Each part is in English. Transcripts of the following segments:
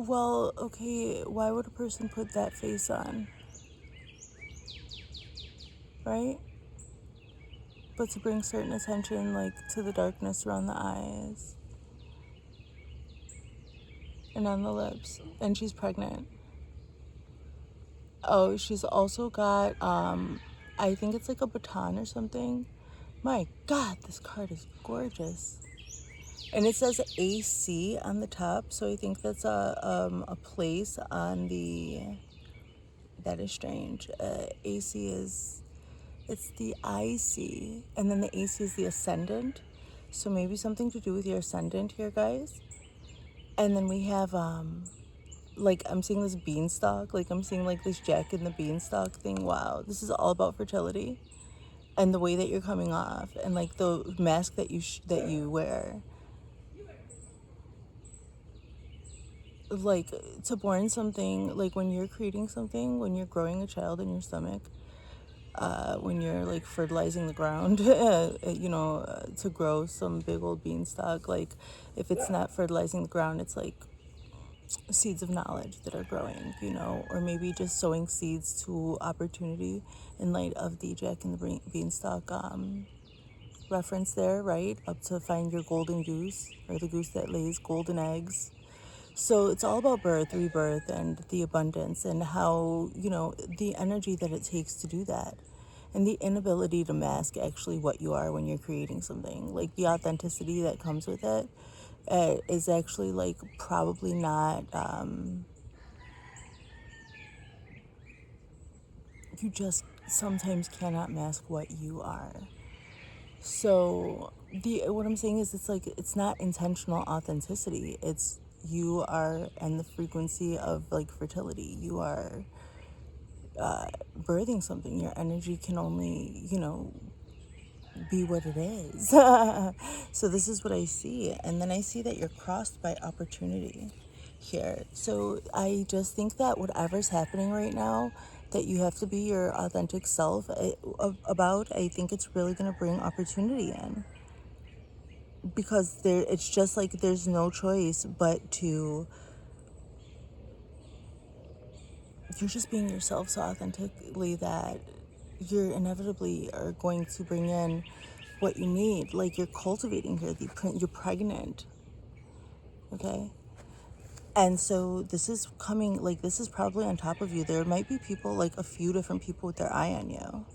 Well, okay, why would a person put that face on, right? But to bring certain attention, like, to the darkness around the eyes and on the lips. And she's pregnant. Oh, she's also got, I think it's like a baton or something. My God, this card is gorgeous. And it says AC on the top, so I think that's a place on the, that is strange. AC is, it's the IC, and then the AC is the ascendant. So maybe something to do with your ascendant here, guys. And then we have, like, I'm seeing this beanstalk, like I'm seeing like this Jack and the Beanstalk thing. Wow, this is all about fertility and the way that you're coming off, and like the mask that you wear. Like, to born something, like when you're creating something, when you're growing a child in your stomach, when you're like fertilizing the ground, to grow some big old beanstalk. Like, if it's not fertilizing the ground, it's like seeds of knowledge that are growing, or maybe just sowing seeds to opportunity in light of the Jack and the Beanstalk reference there, right? Up to find your golden goose, or the goose that lays golden eggs. So it's all about birth, rebirth, and the abundance, and how, the energy that it takes to do that. And the inability to mask actually what you are when you're creating something. Like, the authenticity that comes with it is actually, like, probably not, you just sometimes cannot mask what you are. So what I'm saying is, it's like, it's not intentional authenticity. It's, you are, and the frequency of like fertility. You are birthing something. Your energy can only, be what it is. So this is what I see. And then I see that you're crossed by opportunity here. So I just think that whatever's happening right now, that you have to be your authentic self about, I think it's really going to bring opportunity in. Because it's just like there's no choice but to, you're just being yourself so authentically that you're inevitably are going to bring in what you need. Like, you're cultivating here, you're pregnant, okay? And so this is coming, like, this is probably on top of you. There might be people, like a few different people with their eye on you.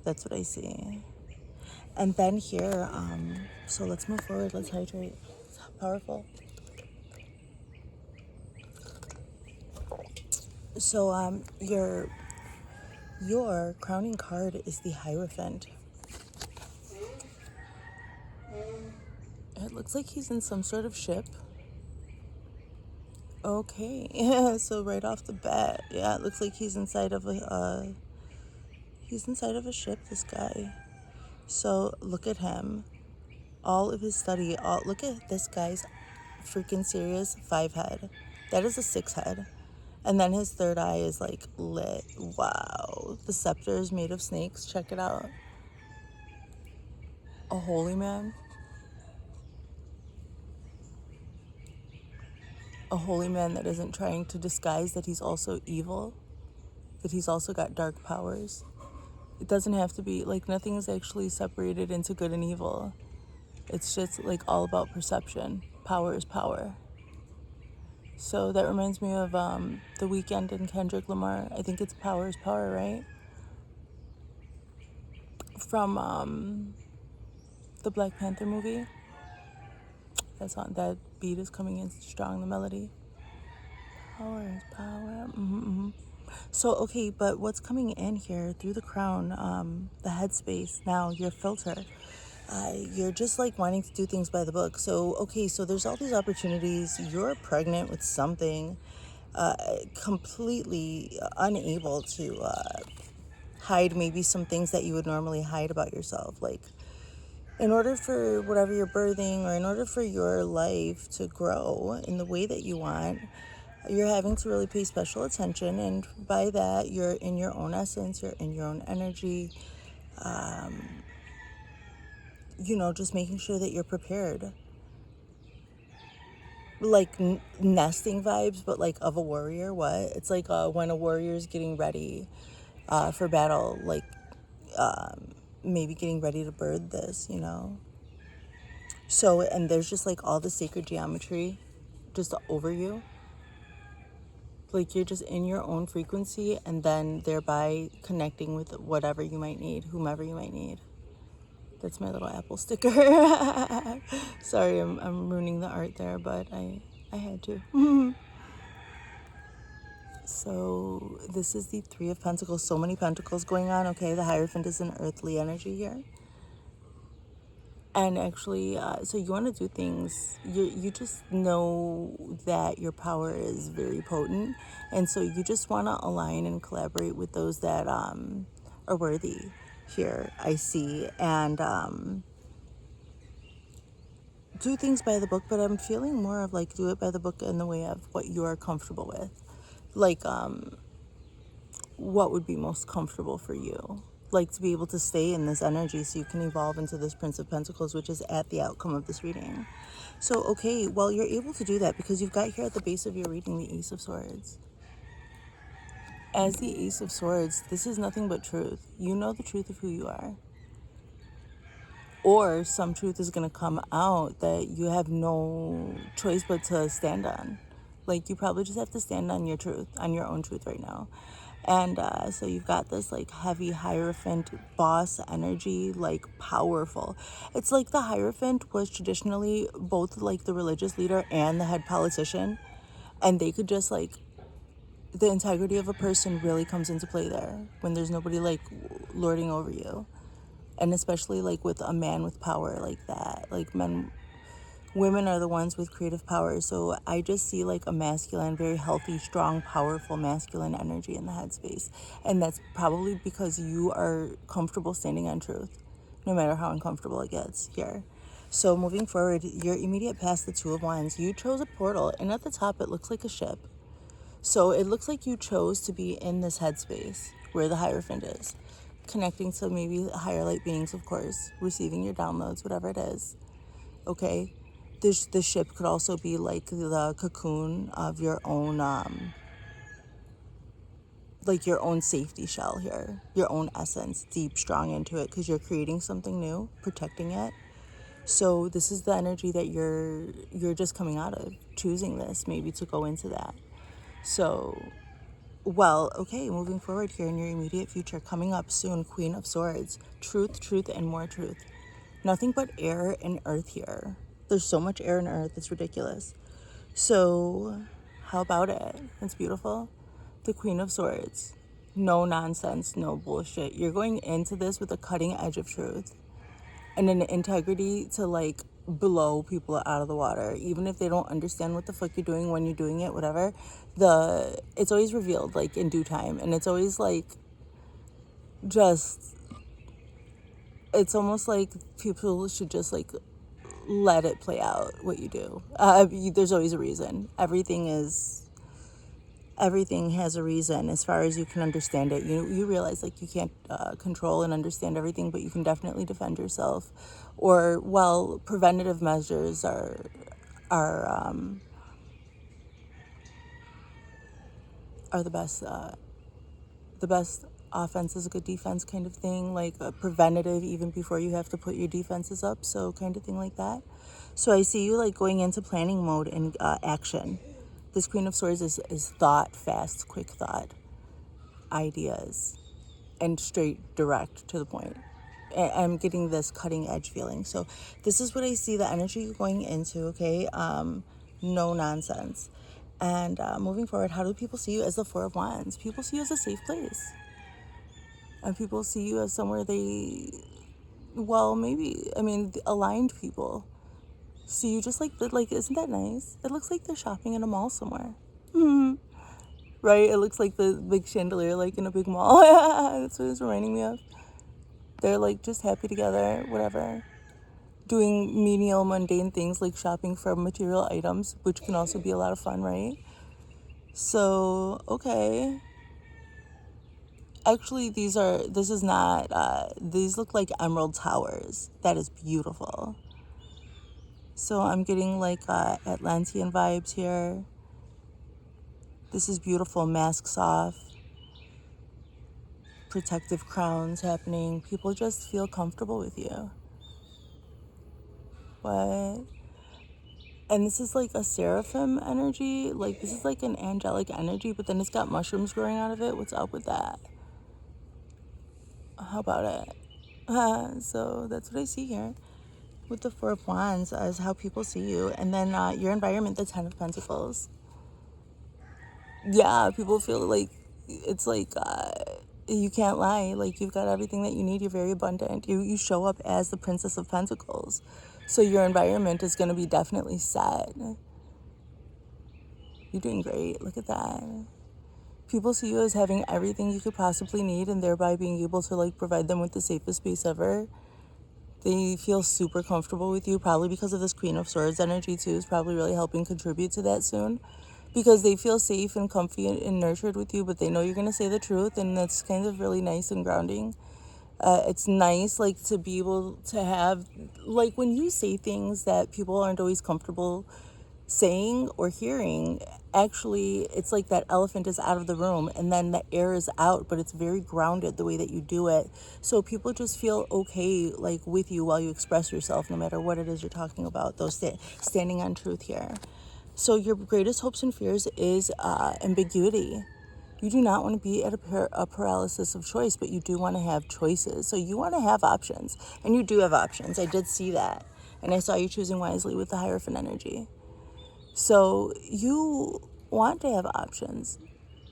That's what I see. And then here, so let's move forward, let's hydrate. It's powerful. So your crowning card is the Hierophant. It looks like he's in some sort of ship. Okay, yeah, so right off the bat, yeah, it looks like he's inside of a ship, this guy. So look at him. All of his study, look at this guy's freaking serious 5 head. That is a 6 head. And then his third eye is like lit. Wow. The scepter is made of snakes. Check it out. A holy man. A holy man that isn't trying to disguise that he's also evil, that he's also got dark powers. It doesn't have to be, like, nothing is actually separated into good and evil. It's just, like, all about perception. Power is power. So that reminds me of The Weeknd and Kendrick Lamar. I think it's Power is Power, right? From the Black Panther movie. That beat is coming in strong, the melody. Power is power. Mm-hmm. So, okay, but what's coming in here through the crown, the headspace, now your filter, you're just like wanting to do things by the book. So, okay, so there's all these opportunities. You're pregnant with something, completely unable to hide maybe some things that you would normally hide about yourself. Like, in order for whatever you're birthing, or in order for your life to grow in the way that you want, you're having to really pay special attention. And by that, you're in your own essence, you're in your own energy, just making sure that you're prepared. like nesting vibes, but like of a warrior. What? It's like when a warrior is getting ready for battle, like maybe getting ready to bird this, you know? So, and there's just like all the sacred geometry just over you. Like you're just in your own frequency and then thereby connecting with whatever you might need, whomever you might need. That's my little apple sticker. Sorry, I'm ruining the art there, but I had to. So this is the Three of Pentacles. So many pentacles going on. Okay, the Hierophant is an earthly energy here. And actually, so you want to do things, you just know that your power is very potent. And so you just want to align and collaborate with those that are worthy here, I see. And do things by the book, but I'm feeling more of like do it by the book in the way of what you are comfortable with. Like, what would be most comfortable for you, like to be able to stay in this energy so you can evolve into this Prince of Pentacles, which is at the outcome of this reading. So okay, well, you're able to do that because you've got here at the base of your reading the Ace of Swords. As the Ace of Swords, this is nothing but truth. You know the truth of who you are, or some truth is going to come out that you have no choice but to stand on. Like you probably just have to stand on your truth, on your own truth right now. And so you've got this like heavy Hierophant boss energy, like powerful. It's like the Hierophant was traditionally both like the religious leader and the head politician. And they could just like, the integrity of a person really comes into play there when there's nobody like lording over you. And especially like with a man with power like that, like women are the ones with creative power. So I just see like a masculine, very healthy, strong, powerful masculine energy in the headspace. And that's probably because you are comfortable standing on truth, no matter how uncomfortable it gets here. So moving forward, your immediate past, the Two of Wands, you chose a portal, and at the top it looks like a ship. So it looks like you chose to be in this headspace where the Hierophant is, connecting to maybe higher light beings, of course, receiving your downloads, whatever it is. Okay, the ship could also be like the cocoon of your own, like your own safety shell here, your own essence, deep, strong into it, because you're creating something new, protecting it. So this is the energy that you're just coming out of, choosing this maybe to go into that. So, well, okay, moving forward here in your immediate future, coming up soon, Queen of Swords, truth, truth, and more truth. Nothing but air and earth here. There's so much air and earth, it's ridiculous. So, how about it? It's beautiful. The Queen of Swords. No nonsense, no bullshit. You're going into this with a cutting edge of truth and an integrity to like blow people out of the water, even if they don't understand what the fuck you're doing when you're doing it, whatever. It's always revealed like in due time, and it's always like just, it's almost like people should just like let it play out what you do. There's always a reason. Everything has a reason as far as you can understand it. You realize like you can't control and understand everything, but you can definitely defend yourself. Or, well, preventative measures are the best. The best offense is a good defense kind of thing, like a preventative even before you have to put your defenses up, so kind of thing like that. So I see you like going into planning mode and action. This Queen of Swords is thought, fast, quick thought, ideas, and straight, direct, to the point. I'm getting this cutting edge feeling. So this is what I see the energy you're going into, okay? No nonsense. And moving forward, how do people see you? As the Four of Wands, people see you as a safe place. And people see you as somewhere they, well, maybe, I mean, aligned people see you just like, isn't that nice? It looks like they're shopping in a mall somewhere. Right? It looks like the big chandelier, like in a big mall. That's what it's reminding me of. They're like just happy together, whatever. Doing menial, mundane things like shopping for material items, which can also be a lot of fun, right? So, okay. Actually, these look like emerald towers. That is beautiful. So I'm getting like Atlantean vibes here. This is beautiful. Masks off, protective crowns happening. People just feel comfortable with you. What? And this is like a seraphim energy. Like, this is like an angelic energy, but then it's got mushrooms growing out of it. What's up with that? How about it? So that's what I see here with the Four of Wands as how people see you. And then your environment, the Ten of Pentacles. Yeah, people feel like it's like you can't lie. Like, you've got everything that you need. You're very abundant. You show up as the Princess of Pentacles. So your environment is going to be definitely set. You're doing great. Look at that. People see you as having everything you could possibly need, and thereby being able to like provide them with the safest space ever. They feel super comfortable with you, probably because of this Queen of Swords energy too is probably really helping contribute to that soon, because they feel safe and comfy and nurtured with you, but they know you're going to say the truth, and that's kind of really nice and grounding. It's nice like to be able to have, like, when you say things that people aren't always comfortable saying or hearing, actually it's like that elephant is out of the room and then the air is out, but it's very grounded the way that you do it, so people just feel okay like with you while you express yourself, no matter what it is you're talking about. Those standing on truth here. So your greatest hopes and fears is ambiguity. You do not want to be at a paralysis of choice, but you do want to have choices. So you want to have options, and you do have options. I did see that, and I saw you choosing wisely with the Hierophant energy. So you want to have options,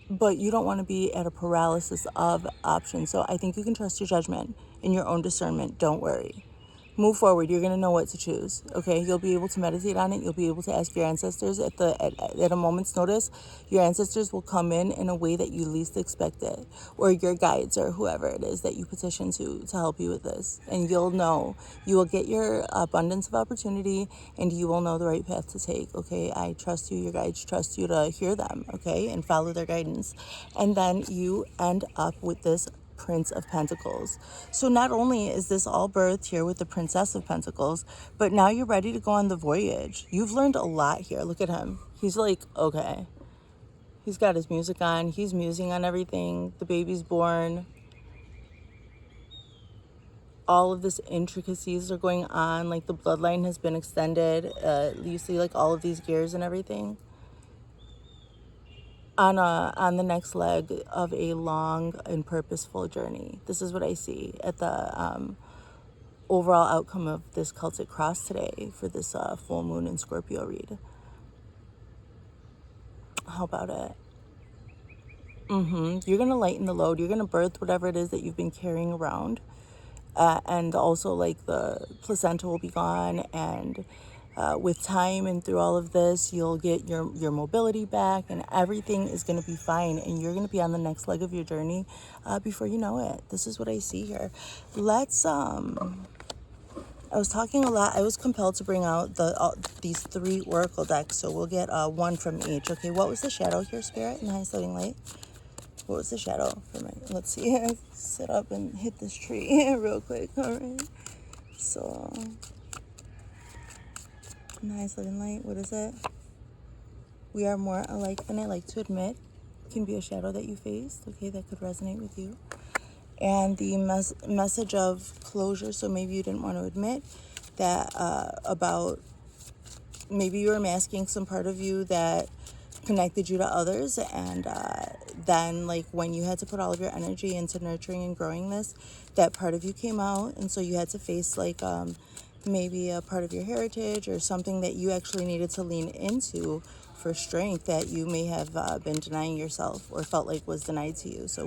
but you don't want to be at a paralysis of options. So I think you can trust your judgment and your own discernment. Don't worry. Move forward. You're going to know what to choose. Okay, you'll be able to meditate on it. You'll be able to ask your ancestors at a moment's notice. Your ancestors will come in a way that you least expect it, or your guides, or whoever it is that you petition to help you with this. And you'll know, you will get your abundance of opportunity, and you will know the right path to take. Okay, I trust you. Your guides trust you to hear them. Okay, and follow their guidance. And then you end up with this Prince of Pentacles. So not only is this all birthed here with the Princess of Pentacles, but now you're ready to go on the voyage. You've learned a lot here. Look at him. He's like, okay. He's got his music on. He's musing on everything. The baby's born. All of this intricacies are going on. Like, the bloodline has been extended. You see like all of these gears and everything. On the next leg of a long and purposeful journey. This is what I see at the overall outcome of this Celtic cross today for this full moon in Scorpio read. How about it? You're going to lighten the load. You're going to birth whatever it is that you've been carrying around. And also, like, the placenta will be gone, and with time and through all of this, you'll get your mobility back, and everything is going to be fine, and you're going to be on the next leg of your journey before you know it. This is what I see here. Let's I was talking a lot. I was compelled to bring out these 3 oracle decks, so we'll get one from each. Okay, what was the shadow here, Spirit, in the highest living light? What was the shadow for my? Let's see. Sit up and hit this tree real quick. All right. So, in the highest living light, what is it? We are more alike than I like to admit. Can be a shadow that you faced. Okay, that could resonate with you. And the message of closure. So maybe you didn't want to admit that about, maybe you were masking some part of you that connected you to others, and then, like, when you had to put all of your energy into nurturing and growing this, that part of you came out, and so you had to face like maybe a part of your heritage or something that you actually needed to lean into for strength that you may have been denying yourself or felt like was denied to you. So